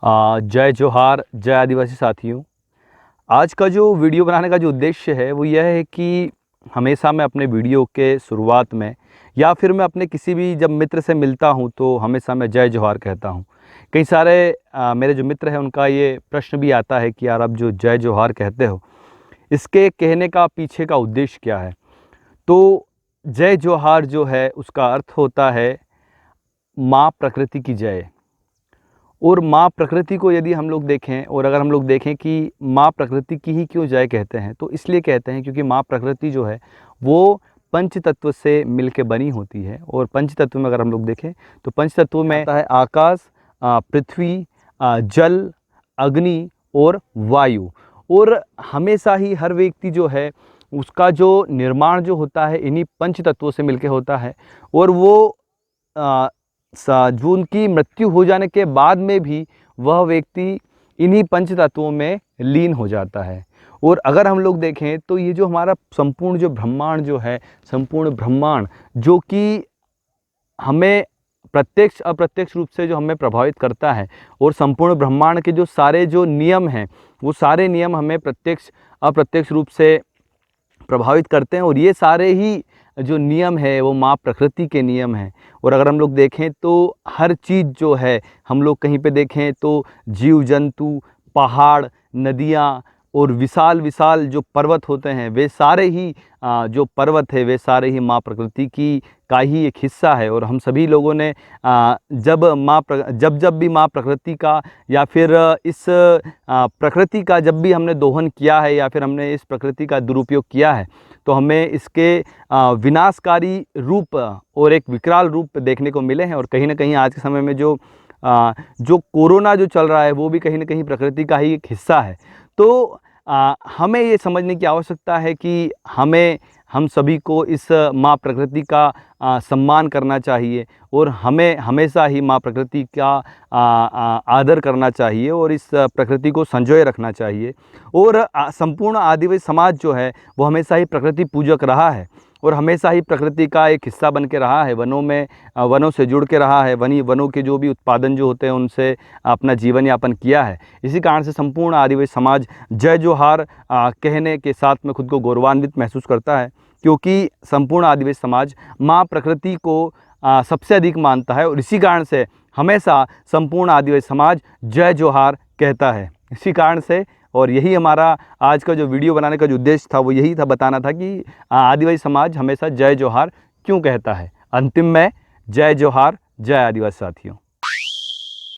जय जोहार, जय आदिवासी साथियों। आज का जो वीडियो बनाने का जो उद्देश्य है वो यह है कि हमेशा मैं अपने वीडियो के शुरुआत में या फिर मैं अपने किसी भी जब मित्र से मिलता हूं तो हमेशा मैं जय जोहार कहता हूं। कई सारे मेरे जो मित्र हैं उनका ये प्रश्न भी आता है कि यार आप जो जय जोहार कहते हो इसके कहने का पीछे का उद्देश्य क्या है। तो जय जोहार जो है उसका अर्थ होता है माँ प्रकृति की जय। और माँ प्रकृति को यदि हम लोग देखें और अगर हम लोग देखें कि माँ प्रकृति की ही क्यों जय कहते हैं, तो इसलिए कहते हैं क्योंकि माँ प्रकृति जो है वो पंच तत्व से मिलके बनी होती है। और पंच तत्व में अगर हम लोग देखें तो पंच तत्व में आता है आकाश, पृथ्वी, जल, अग्नि और वायु। और हमेशा ही हर व्यक्ति जो है उसका जो निर्माण जो होता है इन्हीं पंच तत्वों से मिलके होता है। और वो जो उनकी मृत्यु हो जाने के बाद में भी वह व्यक्ति इन्हीं पंच तत्वों में लीन हो जाता है। और अगर हम लोग देखें तो ये जो हमारा संपूर्ण जो ब्रह्मांड जो है, संपूर्ण ब्रह्मांड जो कि हमें प्रत्यक्ष अप्रत्यक्ष रूप से जो हमें प्रभावित करता है, और संपूर्ण ब्रह्मांड के जो सारे जो नियम हैं वो सारे नियम हमें प्रत्यक्ष अप्रत्यक्ष रूप से प्रभावित करते हैं। और ये सारे ही जो नियम है वो माँ प्रकृति के नियम हैं। और अगर हम लोग देखें तो हर चीज़ जो है, हम लोग कहीं पे देखें तो जीव जंतु, पहाड़, नदियाँ और विशाल विशाल जो पर्वत होते हैं वे सारे ही जो पर्वत है वे सारे ही माँ प्रकृति की का ही एक हिस्सा है। और हम सभी लोगों ने जब भी माँ प्रकृति का या फिर इस प्रकृति का जब भी हमने दोहन किया है या फिर हमने इस प्रकृति का दुरुपयोग किया है तो हमें इसके विनाशकारी रूप और एक विकराल रूप देखने को मिले हैं। और कहीं ना कहीं आज के समय में जो कोरोना जो चल रहा है वो भी कहीं ना कहीं प्रकृति का ही एक हिस्सा है। तो हमें ये समझने की आवश्यकता है कि हम सभी को इस माँ प्रकृति का सम्मान करना चाहिए और हमें हमेशा ही माँ प्रकृति का आदर करना चाहिए और इस प्रकृति को संजोए रखना चाहिए। और संपूर्ण आदिवासी समाज जो है वो हमेशा ही प्रकृति पूजक रहा है और हमेशा ही प्रकृति का एक हिस्सा बन के रहा है। वनों से जुड़ के रहा है, वनों के जो भी उत्पादन जो होते हैं उनसे अपना जीवन यापन किया है। इसी कारण से संपूर्ण आदिवासी समाज जय जोहार कहने के साथ में खुद को गौरवान्वित महसूस करता है, क्योंकि संपूर्ण आदिवासी समाज माँ प्रकृति को सबसे अधिक मानता है। और इसी कारण से हमेशा संपूर्ण आदिवासी समाज जय जोहार कहता है। इसी कारण से और यही हमारा आज का जो वीडियो बनाने का जो उद्देश्य था वो यही था, बताना था कि आदिवासी समाज हमेशा जय जोहार क्यों कहता है। अंतिम में जय जोहार, जय आदिवासी साथियों।